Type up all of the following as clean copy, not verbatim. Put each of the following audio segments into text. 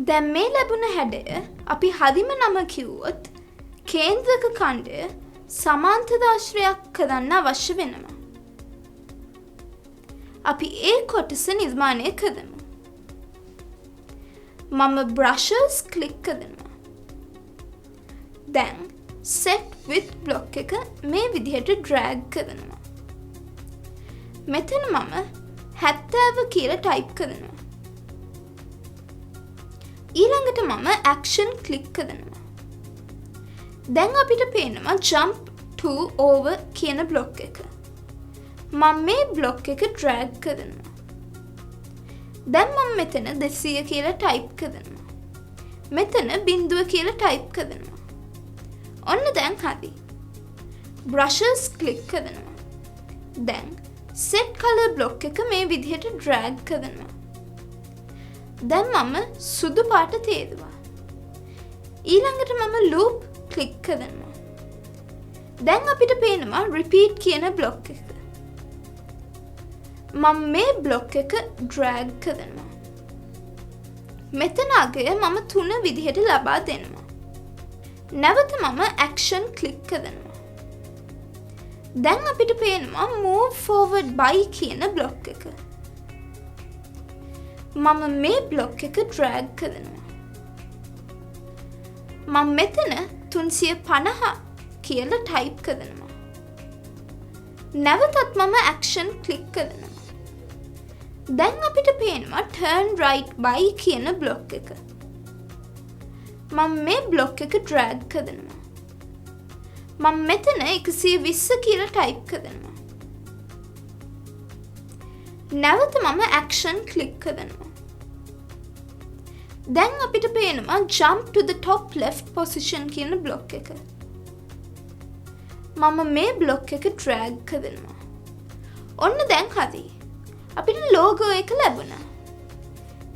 දැන් මේ ලැබුණ හැඩය අපි හදිම නම කිව්වොත් කේන්ද්‍රක ඛණ්ඩය සමාන්තරාශ්‍රයක් කරන්න අවශ්‍ය වෙනවා. අපි ඒ කොටස නිර්මාණය කරමු. මම brushes ක්ලික් කරනවා. දැන් set with block එක මේ විදිහට drag කරනවා. මෙතන මම 70 කියලා ටයිප් කරනවා. ඊළඟට මම action ක්ලික් කරනවා. දැන් අපිට පේනවා jump to over කියන block එක. මම මේ block එක drag කරනවා. දැන් මම මෙතන 200 කියලා ටයිප් කරනවා. මෙතන බිංදුව කියලා ටයිප් කරනවා. ඔන්න දැන් හරි. brushes ක්ලික් කරනවා. දැන් set color block එක මේ විදිහට drag කරනවා. දැන් මම සුදු පාට තේරුවා. ඊළඟට මම loop ක්ලික් කරනවා. දැන් අපිට පේනවා repeat කියන block එක. මම මේ block එක drag කරනවා. මෙතන අගය මම 3 විදිහට ලබා දෙනවා. නැවත මම action ක්ලික් කරනවා. දැන් අපිට පේනවා move forward by කියන block එක. මම මේ block එක drag කරනවා. මම මෙතන 350 කියලා ටයිප් කරනවා. නැවතත් මම action ක්ලික් කරනවා. දැන් අපිට පේනවා turn right by කියන block එක. මම මේ block එක drag කරනවා. මම මෙතන 120 කියලා ටයිප් කරනවා. නැවත මම action ක්ලික් කරනවා. දැන් අපිට පේනවා jump to the top left position කියන block එක. මම මේ block එක drag කරනවා. ඔන්න දැන් හරි. අපිට logo එක ලැබුණා.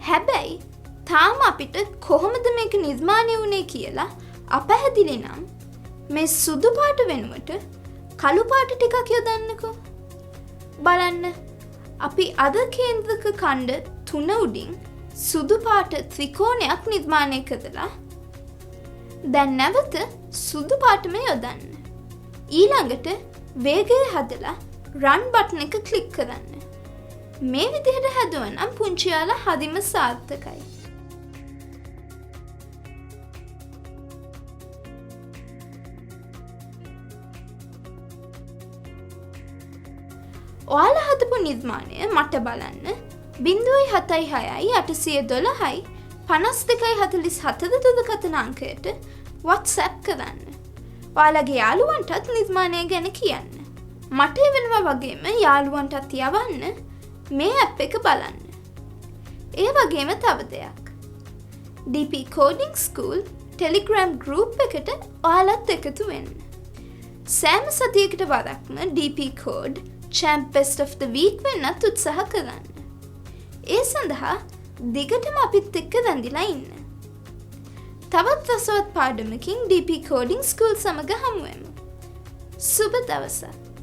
හැබැයි තාම අපිට කොහොමද මේක නිර්මාණය වුණේ කියලා අපැහැදිලි නම් මේ සුදු පාට වෙනුවට කළු පාට ටිකක් යොදන්නකෝ. බලන්න. අපි අද කේන්ද්‍රක ඛණ්ඩ 3 උඩින් සුදු පාට ත්‍රිකෝණයක් නිර්මාණය කරලා දැන් නැවත සුදු පාටම යොදන්න. ඊළඟට වේගය හදලා run බටන් එක ක්ලික් කරන්න. මේ විදිහට හැදුවනම් පුංචි යාලා හදිම සාර්ථකයි. ඔයාලා හදපු නිර්මාණය මට බලන්න 0.76යි 812යි 52.44 දුරකථන අංකයට WhatsApp කරන්න. ඔයාලගේ යාළුවන්ටත් නිර්මාණය ගැන කියන්න. මට වෙනවා වගේම යාළුවන්ටත් යවන්න මේ ඇප් එක බලන්න. ඒ වගේම තව දෙයක්. DP Coding School Telegram group එකට ඔයාලත් එකතු වෙන්න. සෑම සතියකට වරක්ම DP Code Champ Best of the Week වෙන්නත් උත්සාහ කරන්න. ඒ සඳහා දිගටම අපිත් එක්ක රැඳිලා ඉන්න. තවත් රසවත් පාඩමකින් DP Coding School සමග හමු වෙමු. සුබ දවසක්.